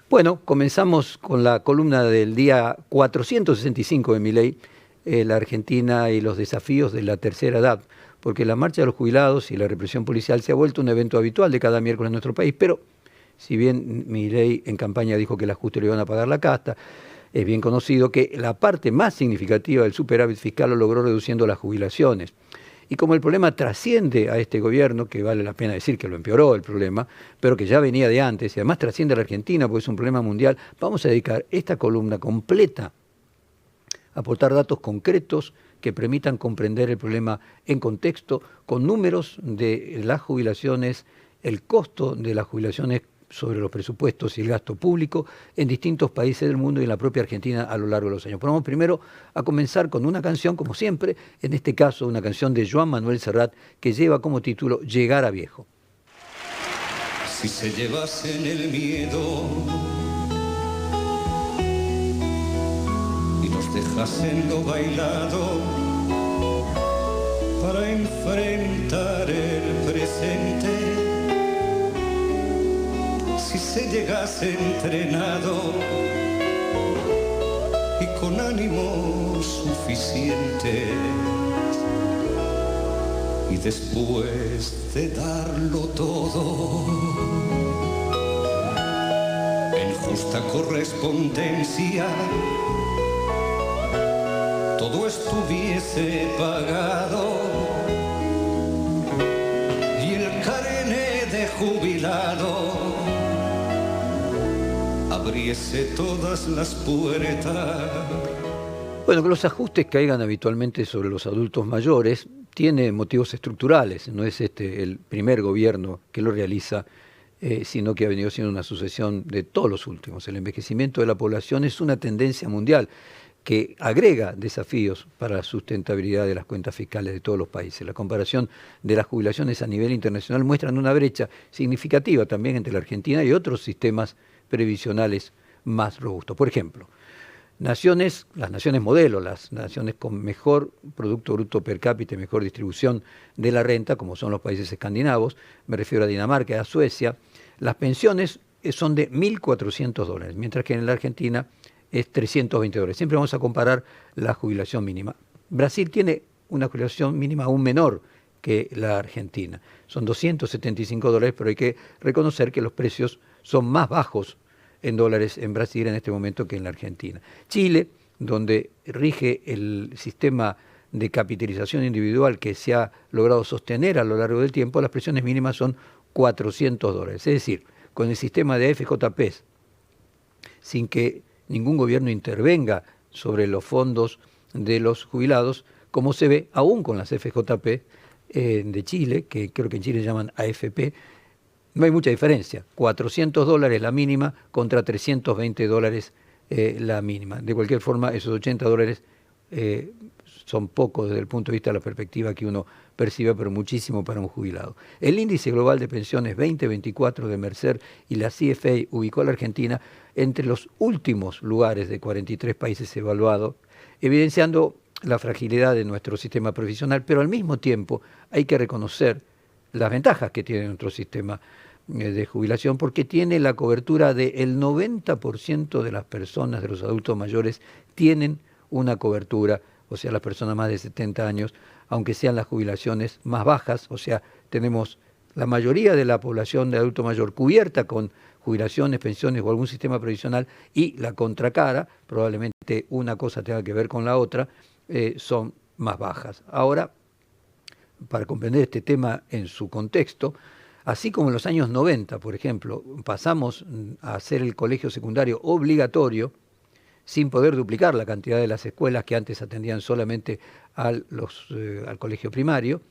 Bueno, comenzamos con la columna del día 465 de Milei, la Argentina y los desafíos de la tercera edad, porque la marcha de los jubilados y la represión policial se ha vuelto un evento habitual de cada miércoles en nuestro país, pero si bien Milei en campaña dijo que el ajuste le iban a pagar la casta, es bien conocido que la parte más significativa del superávit fiscal lo logró reduciendo las jubilaciones. Y como el problema trasciende a este gobierno, que vale la pena decir que lo empeoró el problema, pero que ya venía de antes y además trasciende a la Argentina porque es un problema mundial, vamos a dedicar esta columna completa a aportar datos concretos que permitan comprender el problema en contexto, con números de las jubilaciones, el costo de las jubilaciones sobre los presupuestos y el gasto público en distintos países del mundo y en la propia Argentina a lo largo de los años. Pero vamos primero a comenzar con una canción, como siempre, en este caso una canción de Joan Manuel Serrat que lleva como título Llegar a Viejo. Si se llevasen el miedo y nos dejasen lo bailado para enfrentar el presente, si se llegase entrenado y con ánimo suficiente, y después de darlo todo en justa correspondencia, todo estuviese pagado y el carné de jubilado abriese todas las puertas. Bueno, que los ajustes caigan habitualmente sobre los adultos mayores tiene motivos estructurales, no es este el primer gobierno que lo realiza, sino que ha venido siendo una sucesión de todos los últimos. El envejecimiento de la población es una tendencia mundial que agrega desafíos para la sustentabilidad de las cuentas fiscales de todos los países. La comparación de las jubilaciones a nivel internacional muestran una brecha significativa también entre la Argentina y otros sistemas previsionales más robustos. Por ejemplo, las naciones modelo, las naciones con mejor Producto Bruto Per cápita y mejor distribución de la renta, como son los países escandinavos, me refiero a Dinamarca y a Suecia, las pensiones son de $1.400, mientras que en la Argentina es $320. Siempre vamos a comparar la jubilación mínima. Brasil tiene una jubilación mínima aún menor que la Argentina. Son $275, pero hay que reconocer que los precios son más bajos en dólares en Brasil en este momento que en la Argentina. Chile, donde rige el sistema de capitalización individual que se ha logrado sostener a lo largo del tiempo, las pensiones mínimas son $400. Es decir, con el sistema de AFJPs, sin que ningún gobierno intervenga sobre los fondos de los jubilados, como se ve aún con las FJP de Chile, que creo que en Chile llaman AFP, no hay mucha diferencia. $400 la mínima contra $320 la mínima. De cualquier forma, esos $80 son pocos desde el punto de vista de la perspectiva que uno percibe, pero muchísimo para un jubilado. El índice global de pensiones 2024 de Mercer y la CFA ubicó a la Argentina entre los últimos lugares de 43 países evaluados, evidenciando la fragilidad de nuestro sistema previsional, pero al mismo tiempo hay que reconocer las ventajas que tiene nuestro sistema de jubilación, porque tiene la cobertura del 90% de las personas, de los adultos mayores, tienen una cobertura, o sea, las personas más de 70 años, aunque sean las jubilaciones más bajas, o sea, tenemos la mayoría de la población de adulto mayor cubierta con jubilaciones, pensiones o algún sistema previsional, y la contracara, probablemente una cosa tenga que ver con la otra, son más bajas. Ahora, para comprender este tema en su contexto, así como en los años 90, por ejemplo, pasamos a hacer el colegio secundario obligatorio, sin poder duplicar la cantidad de las escuelas que antes atendían solamente al colegio primario,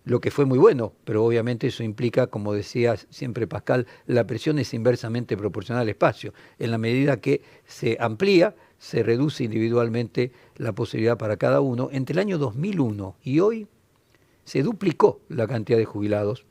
lo que fue muy bueno, pero obviamente eso implica, como decía siempre Pascal, la presión es inversamente proporcional al espacio. En la medida que se amplía, se reduce individualmente la posibilidad para cada uno. Entre el año 2001 y hoy se duplicó la cantidad de jubilados,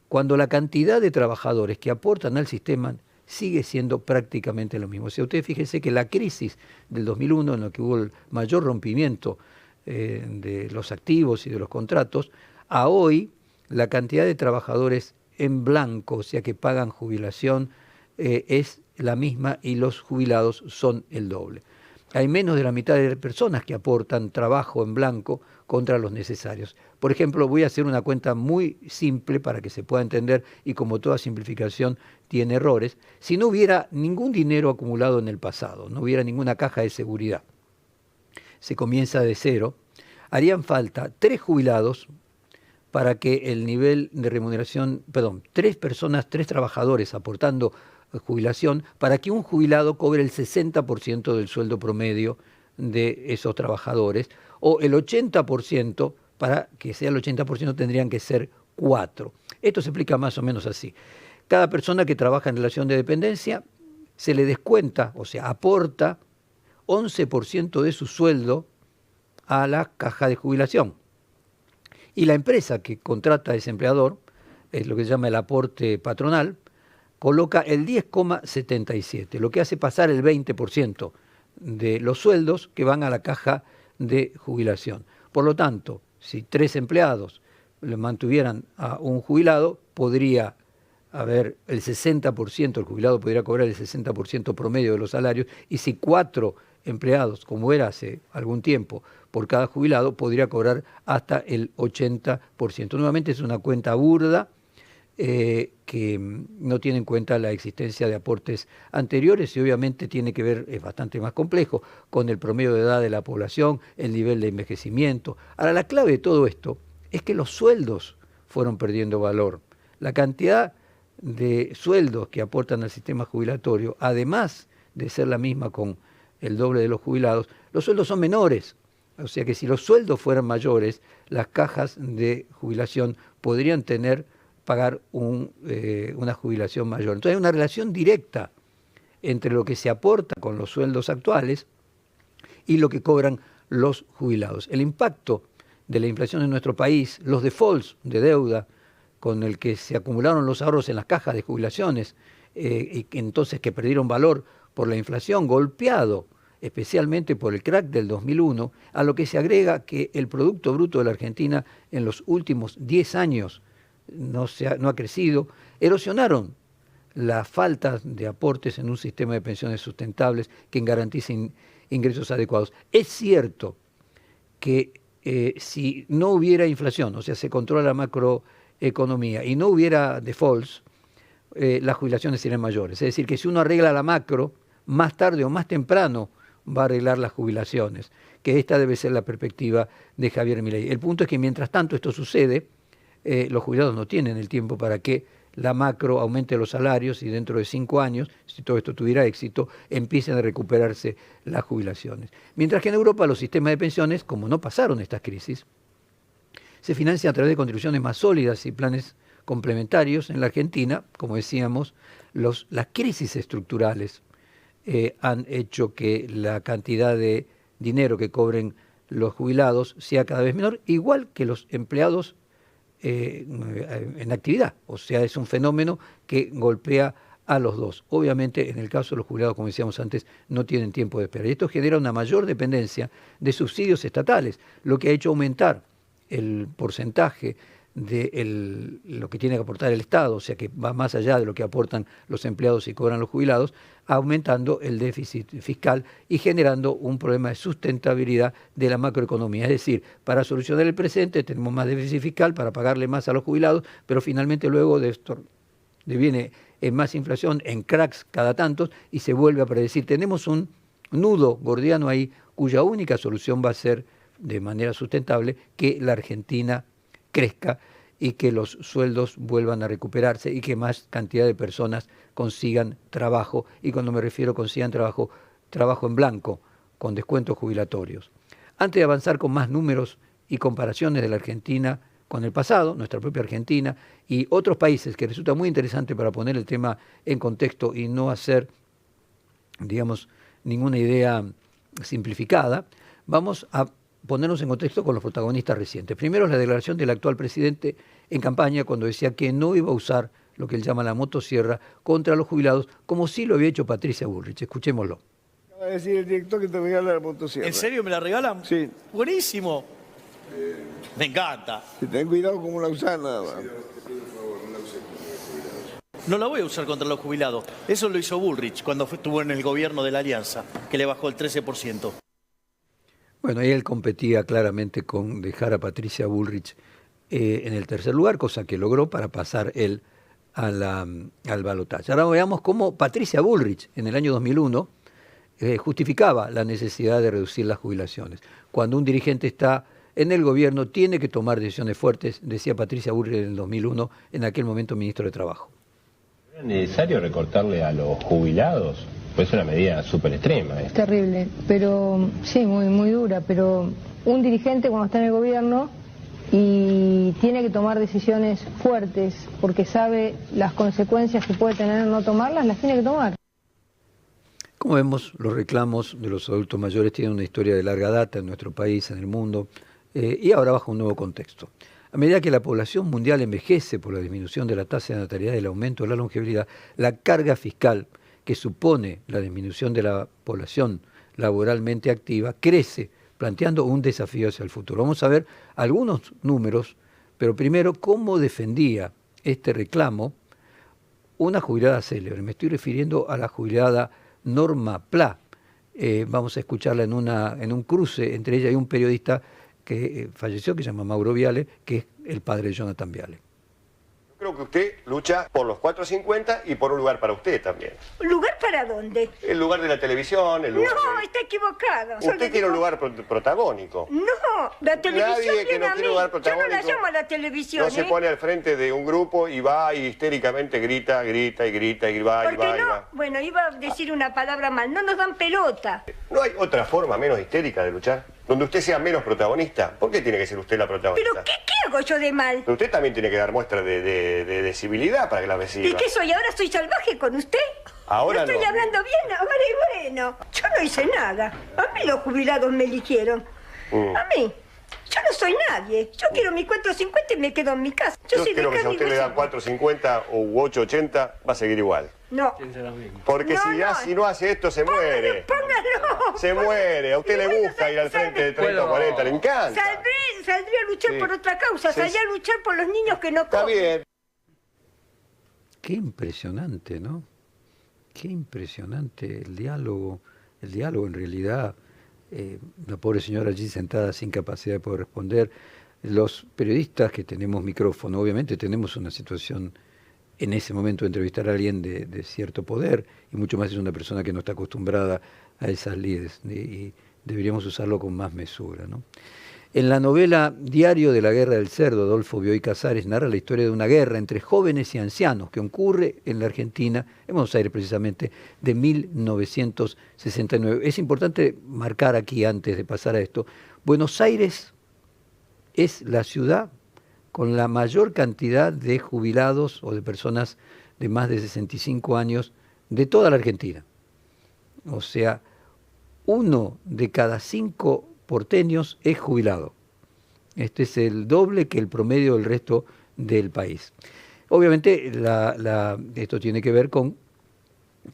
cuando la cantidad de trabajadores que aportan al sistema sigue siendo prácticamente lo mismo. O sea, ustedes fíjense que la crisis del 2001, en la que hubo el mayor rompimiento de los activos y de los contratos, a hoy la cantidad de trabajadores en blanco, o sea, que pagan jubilación es la misma y los jubilados son el doble. Hay menos de la mitad de personas que aportan trabajo en blanco contra los necesarios. Por ejemplo, voy a hacer una cuenta muy simple para que se pueda entender, y como toda simplificación tiene errores. Si no hubiera ningún dinero acumulado en el pasado, no hubiera ninguna caja de seguridad, se comienza de cero, harían falta 3 jubilados para que el nivel de remuneración, 3 personas, 3 trabajadores aportando jubilación, para que un jubilado cobre el 60% del sueldo promedio de esos trabajadores, o el 80%, para que sea el 80% tendrían que ser 4. Esto se explica más o menos así. Cada persona que trabaja en relación de dependencia se le descuenta, o sea, aporta 11% de su sueldo a la caja de jubilación. Y la empresa que contrata a ese empleador, es lo que se llama el aporte patronal, coloca el 10,77, lo que hace pasar el 20% de los sueldos que van a la caja de jubilación. Por lo tanto, si 3 empleados le mantuvieran a un jubilado, podría haber el 60%, el jubilado podría cobrar el 60% promedio de los salarios, y si 4 empleados, como era hace algún tiempo, por cada jubilado, podría cobrar hasta el 80%. Nuevamente es una cuenta burda, que no tiene en cuenta la existencia de aportes anteriores, y obviamente tiene que ver, es bastante más complejo, con el promedio de edad de la población, el nivel de envejecimiento. Ahora, la clave de todo esto es que los sueldos fueron perdiendo valor. La cantidad de sueldos que aportan al sistema jubilatorio, además de ser la misma con el doble de los jubilados, los sueldos son menores. O sea que si los sueldos fueran mayores, las cajas de jubilación podrían pagar una jubilación mayor. Entonces hay una relación directa entre lo que se aporta con los sueldos actuales y lo que cobran los jubilados. El impacto de la inflación en nuestro país, los defaults de deuda con el que se acumularon los ahorros en las cajas de jubilaciones, y entonces que perdieron valor por la inflación, golpeado especialmente por el crack del 2001, a lo que se agrega que el Producto Bruto de la Argentina en los últimos 10 años no ha crecido, erosionaron la falta de aportes en un sistema de pensiones sustentables que garanticen ingresos adecuados. Es cierto que si no hubiera inflación, o sea, se controla la macroeconomía y no hubiera defaults, las jubilaciones serían mayores. Es decir, que si uno arregla la macro, más tarde o más temprano va a arreglar las jubilaciones, que esta debe ser la perspectiva de Javier Milei. El punto es que mientras tanto esto sucede, los jubilados no tienen el tiempo para que la macro aumente los salarios y dentro de 5 años, si todo esto tuviera éxito, empiecen a recuperarse las jubilaciones. Mientras que en Europa los sistemas de pensiones, como no pasaron estas crisis, se financian a través de contribuciones más sólidas y planes complementarios. En la Argentina, como decíamos, las crisis estructurales han hecho que la cantidad de dinero que cobren los jubilados sea cada vez menor, igual que los empleados en actividad. O sea, es un fenómeno que golpea a los dos. Obviamente, en el caso de los jubilados, como decíamos antes, no tienen tiempo de espera. Y esto genera una mayor dependencia de subsidios estatales, lo que ha hecho aumentar el porcentaje de lo que tiene que aportar el Estado, o sea que va más allá de lo que aportan los empleados y cobran los jubilados, aumentando el déficit fiscal y generando un problema de sustentabilidad de la macroeconomía. Es decir, para solucionar el presente tenemos más déficit fiscal para pagarle más a los jubilados, pero finalmente luego de esto deviene en más inflación, en cracks cada tantos, y se vuelve a predecir. Tenemos un nudo gordiano ahí cuya única solución va a ser, de manera sustentable, que la Argentina crezca y que los sueldos vuelvan a recuperarse y que más cantidad de personas consigan trabajo. Y cuando me refiero consigan trabajo en blanco, con descuentos jubilatorios. Antes de avanzar con más números y comparaciones de la Argentina con el pasado, nuestra propia Argentina y otros países, que resulta muy interesante para poner el tema en contexto y no hacer, digamos, ninguna idea simplificada, vamos a ponernos en contexto con los protagonistas recientes. Primero, la declaración del actual presidente en campaña cuando decía que no iba a usar lo que él llama la motosierra contra los jubilados, como sí lo había hecho Patricia Bullrich. Escuchémoslo. Acaba de decir el director que te regala la motosierra. ¿En serio me la regalan? Sí. Buenísimo. Me encanta. Si ten cuidado cómo la usás, nada más. no la voy a usar contra los jubilados. Eso lo hizo Bullrich cuando estuvo en el gobierno de la Alianza, que le bajó el 13%. Bueno, ahí él competía claramente con dejar a Patricia Bullrich en el tercer lugar, cosa que logró para pasar él al balotaje. Ahora veamos cómo Patricia Bullrich en el año 2001 justificaba la necesidad de reducir las jubilaciones. Cuando un dirigente está en el gobierno tiene que tomar decisiones fuertes, decía Patricia Bullrich en el 2001, en aquel momento ministro de Trabajo. ¿Es necesario recortarle a los jubilados? Pues es una medida súper extrema. Es terrible, pero sí, muy dura, pero un dirigente cuando está en el gobierno y tiene que tomar decisiones fuertes porque sabe las consecuencias que puede tener no tomarlas, las tiene que tomar. Como vemos, los reclamos de los adultos mayores tienen una historia de larga data en nuestro país, en el mundo, y ahora bajo un nuevo contexto. A medida que la población mundial envejece por la disminución de la tasa de natalidad y el aumento de la longevidad, la carga fiscal que supone la disminución de la población laboralmente activa crece, planteando un desafío hacia el futuro. Vamos a ver algunos números, pero primero, ¿cómo defendía este reclamo una jubilada célebre? Me estoy refiriendo a la jubilada Norma Pla. Vamos a escucharla en un cruce entre ella y un periodista que falleció, que se llama Mauro Viale, que es el padre de Jonathan Viale. Creo que usted lucha por los 4.50 y por un lugar para usted también. ¿Lugar para dónde? El lugar de la televisión, el lugar No, de... está equivocado. Usted tiene un lugar protagónico. No, la televisión Nadie que viene no a tiene mí. lugar Yo no protagónico la llamo a la televisión, no se pone al frente de un grupo y va y histéricamente grita y va. Bueno, iba a decir una palabra mal. No nos dan pelota. ¿No hay otra forma menos histérica de luchar? Donde usted sea menos protagonista. ¿Por qué tiene que ser usted la protagonista? ¿Pero qué hago yo de mal? Pero usted también tiene que dar muestras de civilidad para que la reciba. ¿Y qué soy? ¿Ahora soy salvaje con usted? Ahora no. Estoy hablando bien, ahora y bueno. Yo no hice nada. A mí los jubilados me eligieron. A mí. Yo no soy nadie. Yo quiero mi 4.50 y me quedo en mi casa. Yo creo que si a usted le dan 4.50 u 8.80, va a seguir igual. No. Porque si no hace esto, se muere. Póngalo. Se muere. A usted le gusta ir al frente de 30 o 40, le encanta. Saldría a luchar por otra causa. Saldría a luchar por los niños que no comen. Está bien. Qué impresionante, ¿no? Qué impresionante el diálogo. El diálogo en realidad, la pobre señora allí sentada sin capacidad de poder responder. Los periodistas que tenemos micrófono, obviamente tenemos una situación en ese momento de entrevistar a alguien de cierto poder, y mucho más es una persona que no está acostumbrada a esas lides, y deberíamos usarlo con más mesura, ¿no? En la novela Diario de la Guerra del Cerdo, Adolfo Bioy Casares narra la historia de una guerra entre jóvenes y ancianos que ocurre en la Argentina, en Buenos Aires precisamente, de 1969. Es importante marcar aquí, antes de pasar a esto, Buenos Aires es la ciudad con la mayor cantidad de jubilados o de personas de más de 65 años de toda la Argentina. O sea, 1 de cada 5 porteños es jubilado. Este es el doble que el promedio del resto del país. Obviamente esto tiene que ver con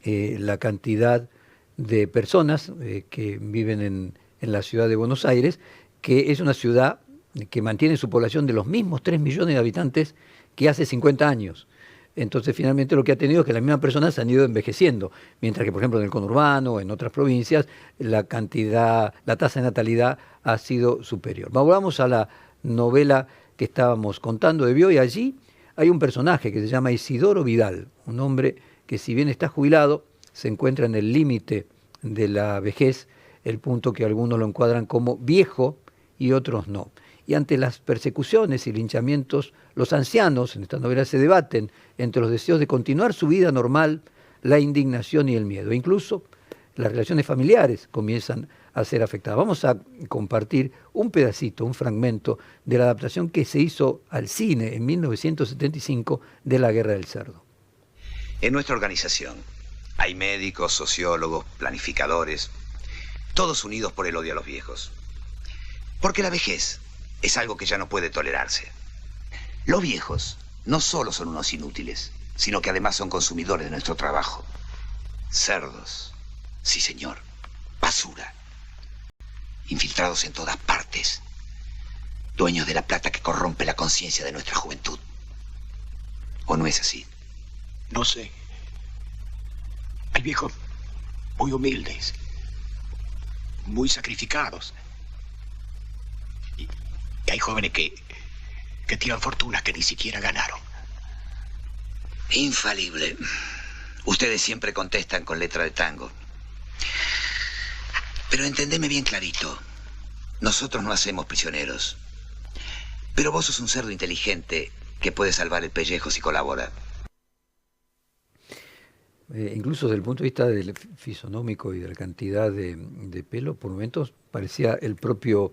la cantidad de personas que viven en la ciudad de Buenos Aires, que es una ciudad que mantiene su población de los mismos 3 millones de habitantes que hace 50 años. Entonces, finalmente, lo que ha tenido es que las mismas personas se han ido envejeciendo, mientras que, por ejemplo, en el conurbano o en otras provincias, la tasa de natalidad ha sido superior. Volvamos a la novela que estábamos contando de Bioy. Allí hay un personaje que se llama Isidoro Vidal, un hombre que, si bien está jubilado, se encuentra en el límite de la vejez, el punto que algunos lo encuadran como viejo y otros no. Y ante las persecuciones y linchamientos, los ancianos en esta novela se debaten entre los deseos de continuar su vida normal, la indignación y el miedo. Incluso las relaciones familiares comienzan a ser afectadas. Vamos a compartir un pedacito, un fragmento de la adaptación que se hizo al cine en 1975 de La Guerra del Cerdo. En nuestra organización hay médicos, sociólogos, planificadores, todos unidos por el odio a los viejos. Porque la vejez es algo que ya no puede tolerarse. Los viejos no solo son unos inútiles, sino que además son consumidores de nuestro trabajo. Cerdos, sí señor, basura, infiltrados en todas partes, dueños de la plata que corrompe la conciencia de nuestra juventud. ¿O no es así? No sé. Hay viejos muy humildes, muy sacrificados. Y hay jóvenes que tiran fortunas que ni siquiera ganaron. Infalible. Ustedes siempre contestan con letra de tango. Pero entendeme bien clarito. Nosotros no hacemos prisioneros. Pero vos sos un cerdo inteligente que puede salvar el pellejo si colabora. Incluso desde el punto de vista del fisonómico y de la cantidad de pelo, por momentos parecía el propio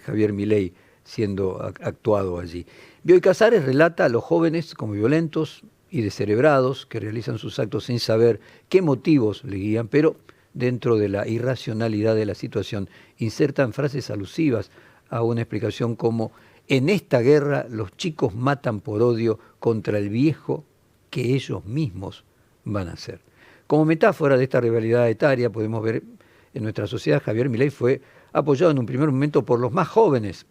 Javier Milei siendo actuado allí. Bioy Casares relata a los jóvenes como violentos y descerebrados que realizan sus actos sin saber qué motivos le guían, pero dentro de la irracionalidad de la situación insertan frases alusivas a una explicación como: en esta guerra los chicos matan por odio contra el viejo que ellos mismos van a ser. Como metáfora de esta rivalidad etaria podemos ver en nuestra sociedad Javier Milei fue apoyado en un primer momento por los más jóvenes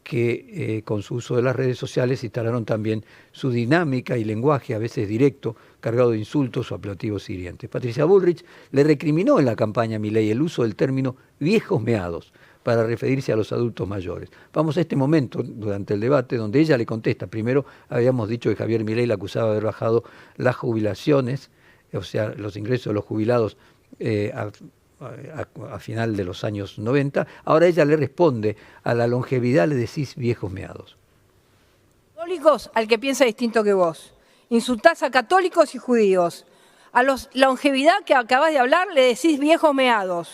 que con su uso de las redes sociales instalaron también su dinámica y lenguaje a veces directo, cargado de insultos o apelativos hirientes. Patricia Bullrich le recriminó en la campaña a Milei el uso del término viejos meados para referirse a los adultos mayores. Vamos a este momento durante el debate donde ella le contesta. Primero habíamos dicho que Javier Milei le acusaba de haber bajado las jubilaciones, o sea, los ingresos de los jubilados a final de los años 90. Ahora ella le responde: a la longevidad le decís viejos meados. Católicos al que piensa distinto que vos. Insultás a católicos y judíos. A la longevidad que acabás de hablar le decís viejos meados.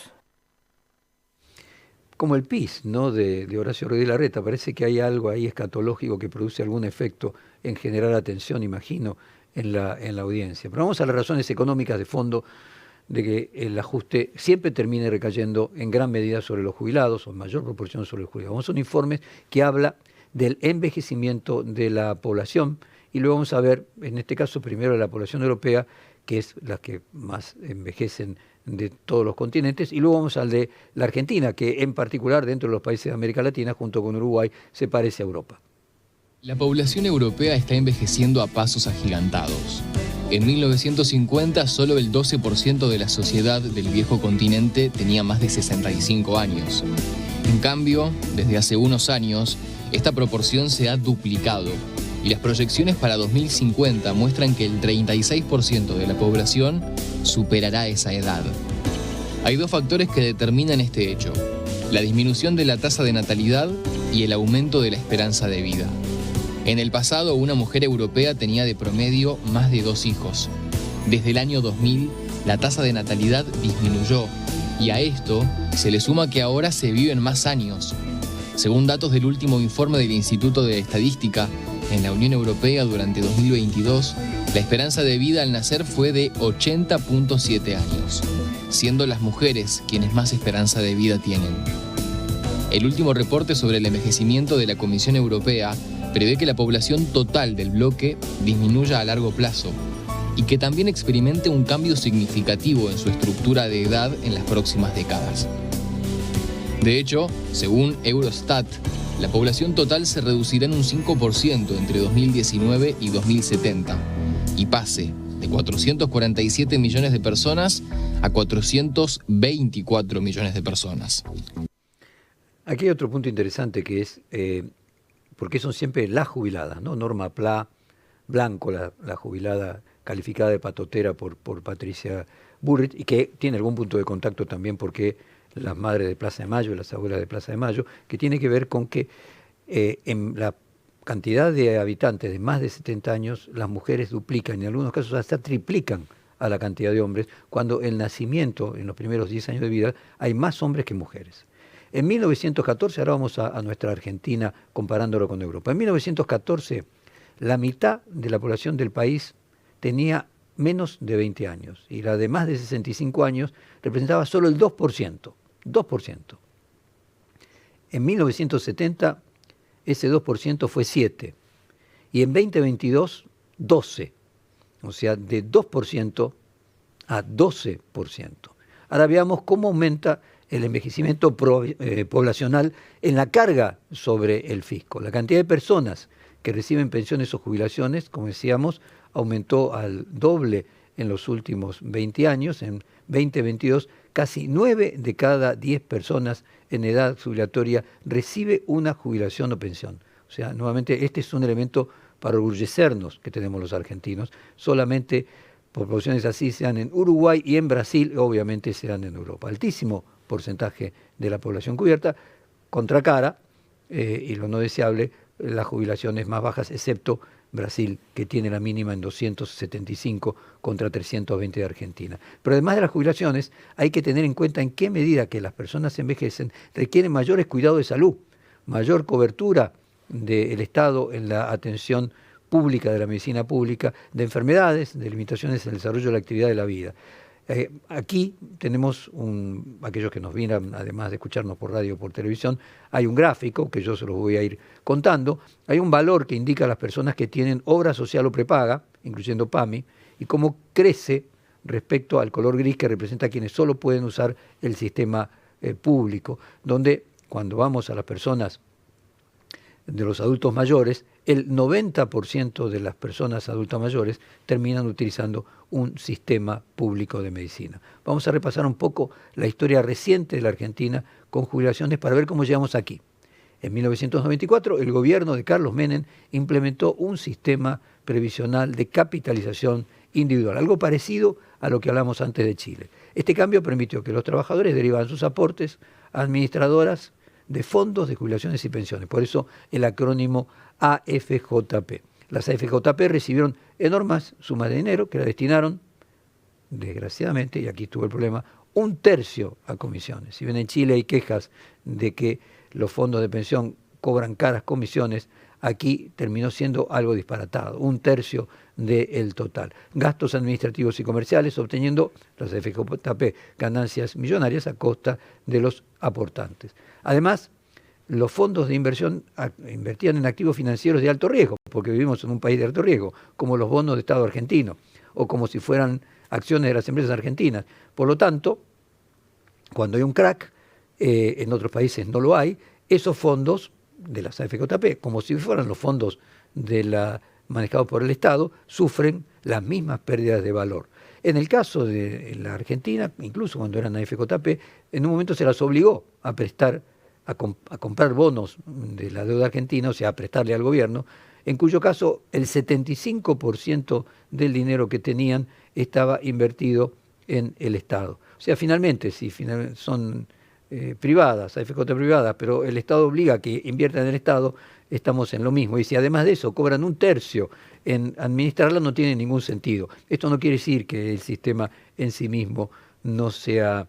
Como el PIS, ¿no?, de Horacio Rodríguez Larreta. Parece que hay algo ahí escatológico que produce algún efecto en generar atención, imagino, en la audiencia. Pero vamos a las razones económicas de fondo de que el ajuste siempre termine recayendo en gran medida sobre los jubilados, o en mayor proporción sobre los jubilados. Vamos a un informe que habla del envejecimiento de la población, y luego vamos a ver, en este caso, primero la población europea, que es la que más envejecen de todos los continentes, y luego vamos al de la Argentina, que en particular dentro de los países de América Latina, junto con Uruguay, se parece a Europa. La población europea está envejeciendo a pasos agigantados. En 1950, solo el 12% de la sociedad del viejo continente tenía más de 65 años. En cambio, desde hace unos años, esta proporción se ha duplicado, y las proyecciones para 2050 muestran que el 36% de la población superará esa edad. Hay dos factores que determinan este hecho: la disminución de la tasa de natalidad y el aumento de la esperanza de vida. En el pasado, una mujer europea tenía de promedio más de 2 hijos. Desde el año 2000, la tasa de natalidad disminuyó, y a esto se le suma que ahora se viven más años. Según datos del último informe del Instituto de Estadística, en la Unión Europea durante 2022, la esperanza de vida al nacer fue de 80.7 años, siendo las mujeres quienes más esperanza de vida tienen. El último reporte sobre el envejecimiento de la Comisión Europea prevé que la población total del bloque disminuya a largo plazo y que también experimente un cambio significativo en su estructura de edad en las próximas décadas. De hecho, según Eurostat, la población total se reducirá en un 5% entre 2019 y 2070 y pase de 447 millones de personas a 424 millones de personas. Aquí hay otro punto interesante que es porque son siempre las jubiladas, ¿no? Norma Pla, Blanco, la jubilada calificada de patotera por Patricia Bullrich, y que tiene algún punto de contacto también porque las madres de Plaza de Mayo, las abuelas de Plaza de Mayo, que tiene que ver con que en la cantidad de habitantes de más de 70 años, las mujeres duplican, y en algunos casos hasta triplican a la cantidad de hombres, cuando el nacimiento, en los primeros 10 años de vida, hay más hombres que mujeres. En 1914, ahora vamos a nuestra Argentina comparándolo con Europa. En 1914, la mitad de la población del país tenía menos de 20 años, y la de más de 65 años representaba solo el 2%. 2%. En 1970, ese 2% fue 7%, y en 2022, 12%. O sea, de 2% a 12%. Ahora veamos cómo aumenta el envejecimiento poblacional en la carga sobre el fisco. La cantidad de personas que reciben pensiones o jubilaciones, como decíamos, aumentó al doble en los últimos 20 años. En 2022, casi 9 de cada 10 personas en edad jubilatoria recibe una jubilación o pensión. O sea, nuevamente, este es un elemento para orgullecernos que tenemos los argentinos. Solamente proporciones así sean en Uruguay y en Brasil, obviamente sean en Europa. Altísimo porcentaje de la población cubierta, contracara, y lo no deseable, las jubilaciones más bajas, excepto Brasil, que tiene la mínima en 275 contra 320 de Argentina. Pero además de las jubilaciones, hay que tener en cuenta en qué medida que las personas envejecen requieren mayores cuidados de salud, mayor cobertura del Estado en la atención pública, de la medicina pública, de enfermedades, de limitaciones en el desarrollo de la actividad de la vida. Aquí tenemos, aquellos que nos vienen, además de escucharnos por radio o por televisión, hay un gráfico que yo se los voy a ir contando. Hay un valor que indica a las personas que tienen obra social o prepaga, incluyendo PAMI, y cómo crece respecto al color gris que representa a quienes solo pueden usar el sistema público, donde cuando vamos a las personas de los adultos mayores, el 90% de las personas adultas mayores terminan utilizando un sistema público de medicina. Vamos a repasar un poco la historia reciente de la Argentina con jubilaciones para ver cómo llegamos aquí. En 1994, el gobierno de Carlos Menem implementó un sistema previsional de capitalización individual, algo parecido a lo que hablamos antes de Chile. Este cambio permitió que los trabajadores derivaran sus aportes a administradoras de fondos de jubilaciones y pensiones, por eso el acrónimo AFJP. Las AFJP recibieron enormes sumas de dinero que la destinaron, desgraciadamente, y aquí estuvo el problema, 1/3 a comisiones. Si bien en Chile hay quejas de que los fondos de pensión cobran caras comisiones, aquí terminó siendo algo disparatado, 1/3 del total. Gastos administrativos y comerciales, obteniendo las AFJP ganancias millonarias a costa de los aportantes. Además, los fondos de inversión invertían en activos financieros de alto riesgo, porque vivimos en un país de alto riesgo, como los bonos de Estado argentino, o como si fueran acciones de las empresas argentinas. Por lo tanto, cuando hay un crack, en otros países no lo hay, esos fondos de las AFJP, como si fueran los fondos manejados por el Estado, sufren las mismas pérdidas de valor. En el caso de la Argentina, incluso cuando eran AFJP, en un momento se las obligó a prestar, a comprar bonos de la deuda argentina, o sea, a prestarle al gobierno, en cuyo caso el 75% del dinero que tenían estaba invertido en el Estado. O sea, finalmente, si son privadas, AFJ privadas, pero el Estado obliga a que inviertan en el Estado, estamos en lo mismo. Y si además de eso cobran 1/3 en administrarla, no tiene ningún sentido. Esto no quiere decir que el sistema en sí mismo no sea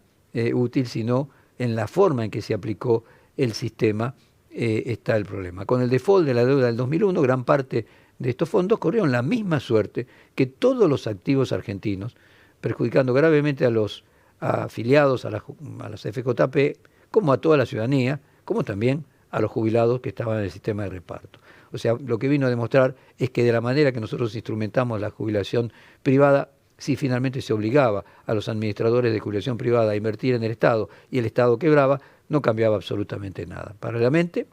útil, sino en la forma en que se aplicó el sistema está el problema. Con el default de la deuda del 2001, gran parte de estos fondos corrieron la misma suerte que todos los activos argentinos, perjudicando gravemente a los afiliados a las FJP, como a toda la ciudadanía, como también a los jubilados que estaban en el sistema de reparto. O sea, lo que vino a demostrar es que de la manera que nosotros instrumentamos la jubilación privada, si finalmente se obligaba a los administradores de jubilación privada a invertir en el Estado y el Estado quebraba, no cambiaba absolutamente nada. Paralelamente,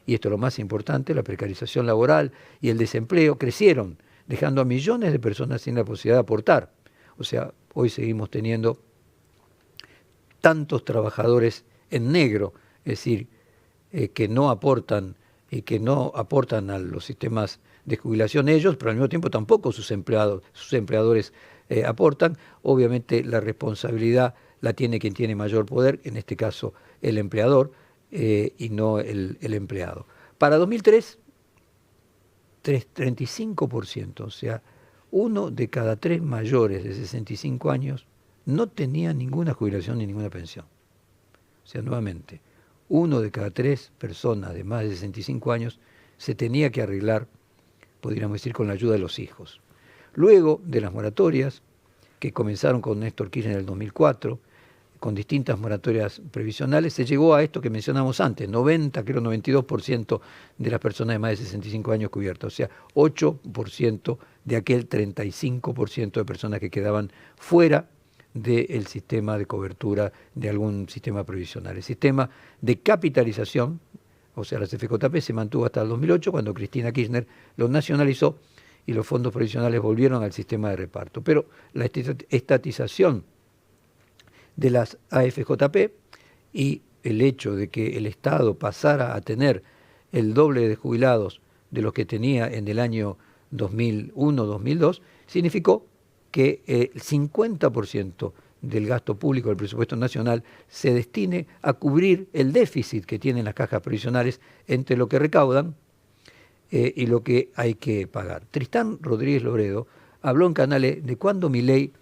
y esto es lo más importante, la precarización laboral y el desempleo crecieron, dejando a millones de personas sin la posibilidad de aportar. O sea, hoy seguimos teniendo tantos trabajadores en negro, es decir, que no aportan y que no aportan a los sistemas de jubilación ellos, pero al mismo tiempo tampoco sus empleadores aportan. Obviamente la responsabilidad la tiene quien tiene mayor poder, en este caso el empleador y no el empleado. Para 2003, 35%, o sea, 1 de cada 3 mayores de 65 años no tenía ninguna jubilación ni ninguna pensión. O sea, nuevamente, 1 de cada 3 personas de más de 65 años se tenía que arreglar, podríamos decir, con la ayuda de los hijos. Luego de las moratorias, que comenzaron con Néstor Kirchner en el 2004, con distintas moratorias previsionales, se llegó a esto que mencionamos antes, 92% de las personas de más de 65 años cubiertas, o sea, 8% de aquel 35% de personas que quedaban fuera del sistema de cobertura de algún sistema previsional. El sistema de capitalización, o sea, las FJP, se mantuvo hasta el 2008, cuando Cristina Kirchner lo nacionalizó y los fondos provisionales volvieron al sistema de reparto. Pero la estatización de las AFJP y el hecho de que el Estado pasara a tener el doble de jubilados de los que tenía en el año 2001-2002, significó que el 50% del gasto público del presupuesto nacional se destine a cubrir el déficit que tienen las cajas previsionales entre lo que recaudan y lo que hay que pagar. Tristán Rodríguez Loredo habló en Canales de cuando Milei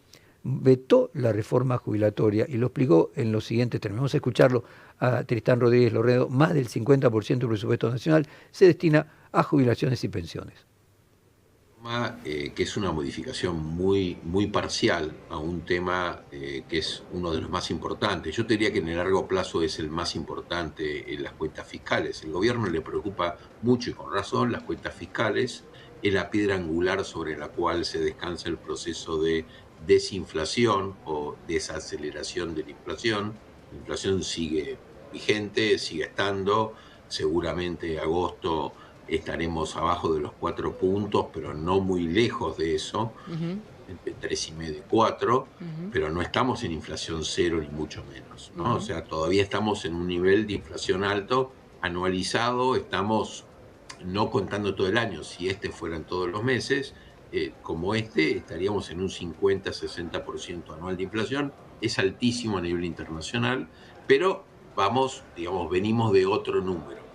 vetó la reforma jubilatoria y lo explicó en los siguientes términos. Vamos a escucharlo a Tristán Rodríguez Loredo. Más del 50% del presupuesto nacional se destina a jubilaciones y pensiones. Que es una modificación muy parcial a un tema que es uno de los más importantes. Yo te diría que en el largo plazo es el más importante en las cuentas fiscales. El gobierno le preocupa mucho y con razón las cuentas fiscales. Es la piedra angular sobre la cual se descansa el proceso de desinflación o desaceleración de la inflación. La inflación sigue vigente, sigue estando. Seguramente agosto estaremos abajo de los 4 puntos, pero no muy lejos de eso, entre 3,5 y 4, pero no estamos en inflación cero ni mucho menos, ¿no? O sea, todavía estamos en un nivel de inflación alto, anualizado, estamos no contando todo el año, si fueran todos los meses, como estaríamos en un 50-60% anual de inflación, es altísimo a nivel internacional, pero venimos de otro número.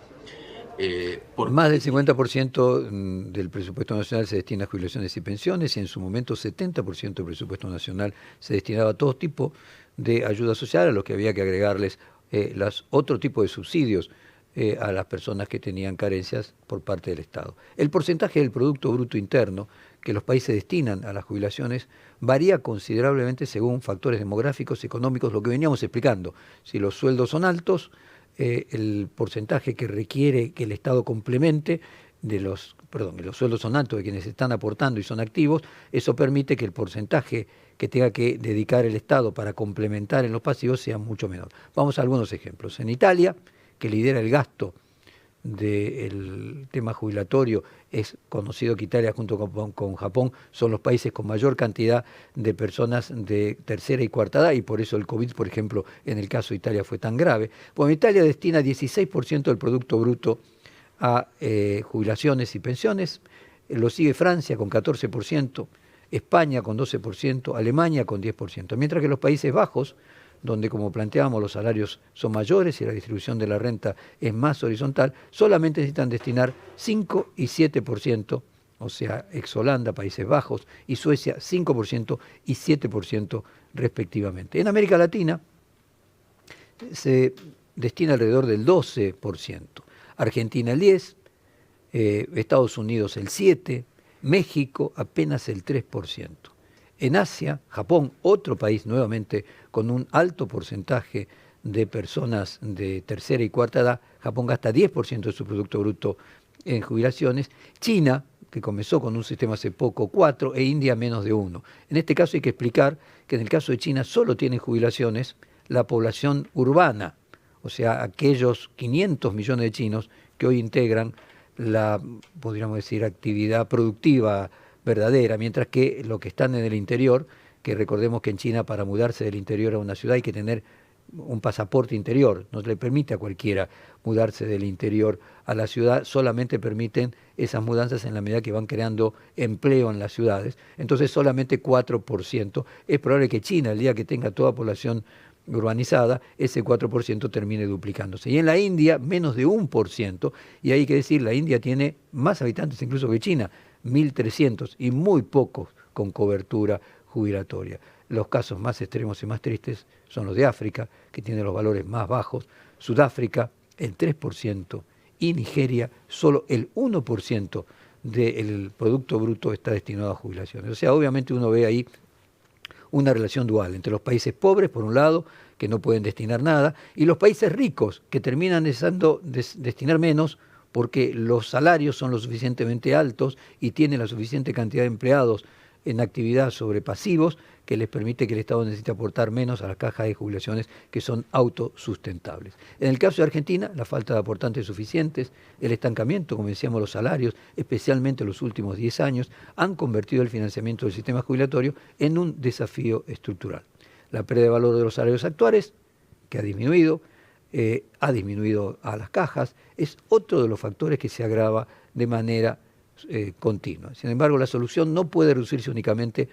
Más del 50% del presupuesto nacional se destina a jubilaciones y pensiones y en su momento 70% del presupuesto nacional se destinaba a todo tipo de ayuda social, a los que había que agregarles otro tipo de subsidios a las personas que tenían carencias por parte del Estado. El porcentaje del Producto Bruto Interno que los países destinan a las jubilaciones varía considerablemente según factores demográficos, económicos, lo que veníamos explicando. Si los sueldos son altos, el porcentaje que requiere que el Estado complemente los sueldos son altos de quienes están aportando y son activos, eso permite que el porcentaje que tenga que dedicar el Estado para complementar en los pasivos sea mucho menor. Vamos a algunos ejemplos. En Italia, que lidera el gasto del tema jubilatorio, es conocido que Italia junto con Japón son los países con mayor cantidad de personas de tercera y cuarta edad y por eso el COVID, por ejemplo, en el caso de Italia fue tan grave. Bueno, Italia destina 16% del Producto Bruto a jubilaciones y pensiones, lo sigue Francia con 14%, España con 12%, Alemania con 10%, mientras que los Países Bajos, donde, como planteábamos, los salarios son mayores y la distribución de la renta es más horizontal, solamente necesitan destinar 5 y 7%, o sea, ex-Holanda, Países Bajos y Suecia, 5% y 7% respectivamente. En América Latina se destina alrededor del 12%, Argentina el 10%, Estados Unidos el 7%, México apenas el 3%. En Asia, Japón, otro país nuevamente con un alto porcentaje de personas de tercera y cuarta edad, Japón gasta 10% de su Producto Bruto en jubilaciones, China, que comenzó con un sistema hace poco, 4%, e India menos de 1%. En este caso hay que explicar que en el caso de China solo tiene jubilaciones la población urbana, o sea, aquellos 500 millones de chinos que hoy integran la, podríamos decir, actividad productiva verdadera, mientras que los que están en el interior, que recordemos que en China para mudarse del interior a una ciudad hay que tener un pasaporte interior, no le permite a cualquiera mudarse del interior a la ciudad, solamente permiten esas mudanzas en la medida que van creando empleo en las ciudades, entonces solamente 4%, es probable que China, el día que tenga toda población urbanizada, ese 4% termine duplicándose. Y en la India, menos de 1%, y hay que decir, la India tiene más habitantes incluso que China, 1.300 y muy pocos con cobertura jubilatoria. Los casos más extremos y más tristes son los de África, que tiene los valores más bajos, Sudáfrica el 3% y Nigeria solo el 1% del Producto Bruto está destinado a jubilaciones. O sea, obviamente uno ve ahí una relación dual entre los países pobres, por un lado, que no pueden destinar nada, y los países ricos, que terminan necesitando destinar menos, porque los salarios son lo suficientemente altos y tienen la suficiente cantidad de empleados en actividad sobre pasivos que les permite que el Estado necesite aportar menos a las cajas de jubilaciones que son autosustentables. En el caso de Argentina, la falta de aportantes suficientes, el estancamiento, como decíamos, los salarios, especialmente en los últimos 10 años, han convertido el financiamiento del sistema jubilatorio en un desafío estructural. La pérdida de valor de los salarios actuales, que ha disminuido a las cajas, es otro de los factores que se agrava de manera continua. Sin embargo, la solución no puede reducirse únicamente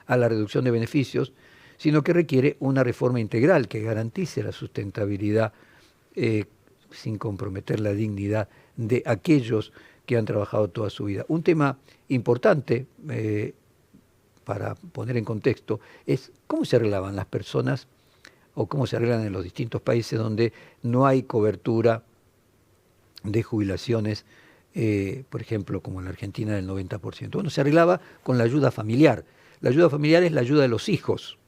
a la reducción de beneficios, sino que requiere una reforma integral que garantice la sustentabilidad sin comprometer la dignidad de aquellos que han trabajado toda su vida. Un tema importante, para poner en contexto, es cómo se arreglaban las personas o cómo se arreglan en los distintos países donde no hay cobertura de jubilaciones, por ejemplo, como en la Argentina del 90%. Bueno, se arreglaba con la ayuda familiar. La ayuda familiar es la ayuda de los hijos.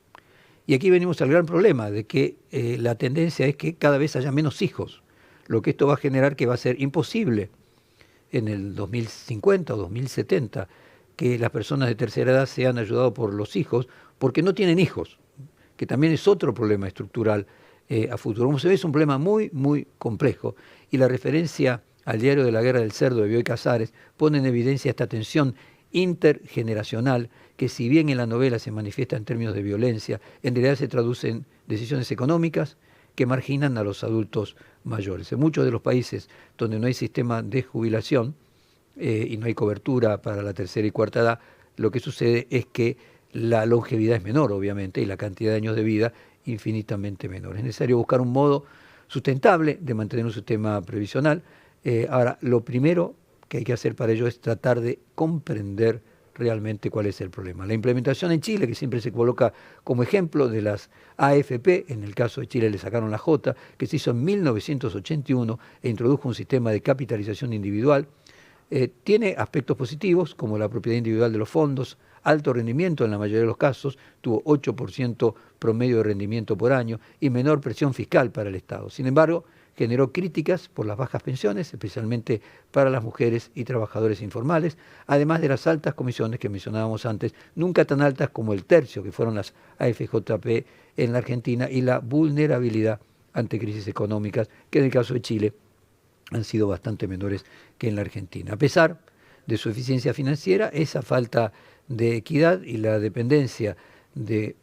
Y aquí venimos al gran problema de que la tendencia es que cada vez haya menos hijos, lo que esto va a generar que va a ser imposible en el 2050 o 2070 que las personas de tercera edad sean ayudadas por los hijos porque no tienen hijos, que también es otro problema estructural a futuro. Como se ve, es un problema muy, muy complejo, y la referencia al diario de la Guerra del Cerdo de Bioy Casares pone en evidencia esta tensión intergeneracional que, si bien en la novela se manifiesta en términos de violencia, en realidad se traduce en decisiones económicas que marginan a los adultos mayores. En muchos de los países donde no hay sistema de jubilación y no hay cobertura para la tercera y cuarta edad, lo que sucede es que la longevidad es menor, obviamente, y la cantidad de años de vida infinitamente menor. Es necesario buscar un modo sustentable de mantener un sistema previsional. Ahora, lo primero que hay que hacer para ello es tratar de comprender realmente cuál es el problema. La implementación en Chile, que siempre se coloca como ejemplo de las AFP, en el caso de Chile le sacaron la J, que se hizo en 1981 e introdujo un sistema de capitalización individual, tiene aspectos positivos como la propiedad individual de los fondos, alto rendimiento en la mayoría de los casos, tuvo 8% promedio de rendimiento por año y menor presión fiscal para el Estado. Sin embargo, generó críticas por las bajas pensiones, especialmente para las mujeres y trabajadores informales, además de las altas comisiones que mencionábamos antes, nunca tan altas como el tercio que fueron las AFJP en la Argentina, y la vulnerabilidad ante crisis económicas, que en el caso de Chile han sido bastante menores que en la Argentina. A pesar de su eficiencia financiera, esa falta de equidad y la dependencia de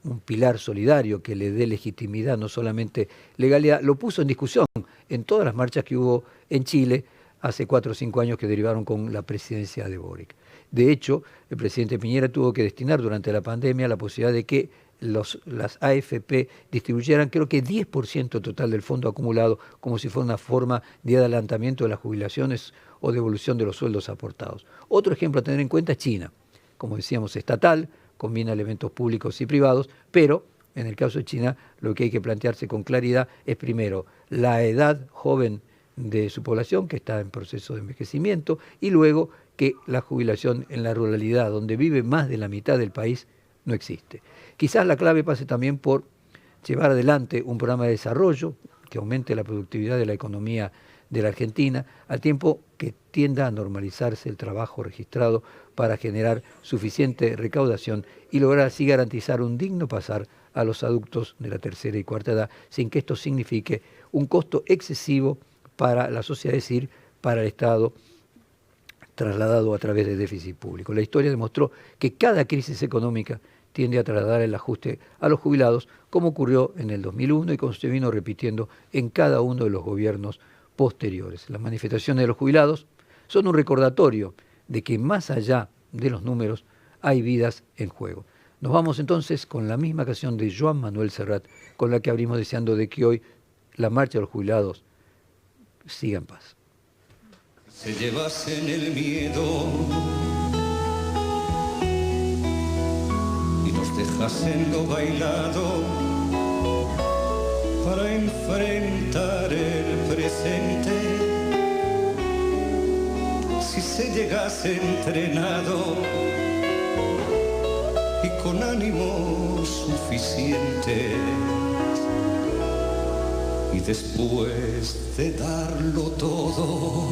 un pilar solidario que le dé legitimidad, no solamente legalidad, lo puso en discusión en todas las marchas que hubo en Chile hace 4 o 5 años que derivaron con la presidencia de Boric. De hecho, el presidente Piñera tuvo que destinar durante la pandemia la posibilidad de que las AFP distribuyeran, creo que 10% total del fondo acumulado, como si fuera una forma de adelantamiento de las jubilaciones o devolución de los sueldos aportados. Otro ejemplo a tener en cuenta es China, como decíamos, estatal, combina elementos públicos y privados, pero en el caso de China lo que hay que plantearse con claridad es, primero, la edad joven de su población, que está en proceso de envejecimiento, y luego que la jubilación en la ruralidad, donde vive más de la mitad del país, no existe. Quizás la clave pase también por llevar adelante un programa de desarrollo que aumente la productividad de la economía de la Argentina, al tiempo que tienda a normalizarse el trabajo registrado para generar suficiente recaudación y lograr así garantizar un digno pasar a los adultos de la tercera y cuarta edad, sin que esto signifique un costo excesivo para la sociedad, es decir, para el Estado, trasladado a través de déficit público. La historia demostró que cada crisis económica tiende a trasladar el ajuste a los jubilados, como ocurrió en el 2001 y como se vino repitiendo en cada uno de los gobiernos posteriores. Las manifestaciones de los jubilados son un recordatorio de que más allá de los números hay vidas en juego. Nos vamos entonces con la misma canción de Joan Manuel Serrat, con la que abrimos deseando de que hoy la marcha de los jubilados siga en paz. Se llevasen el miedo y nos dejasen lo bailado para enfrentar el presente. Si se llegase entrenado y con ánimo suficiente, y después de darlo todo,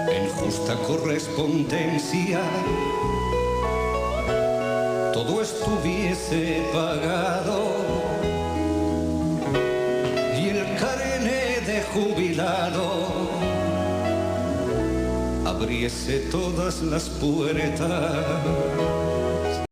en justa correspondencia todo estuviese pagado y el carné de jubilado abriese todas las puertas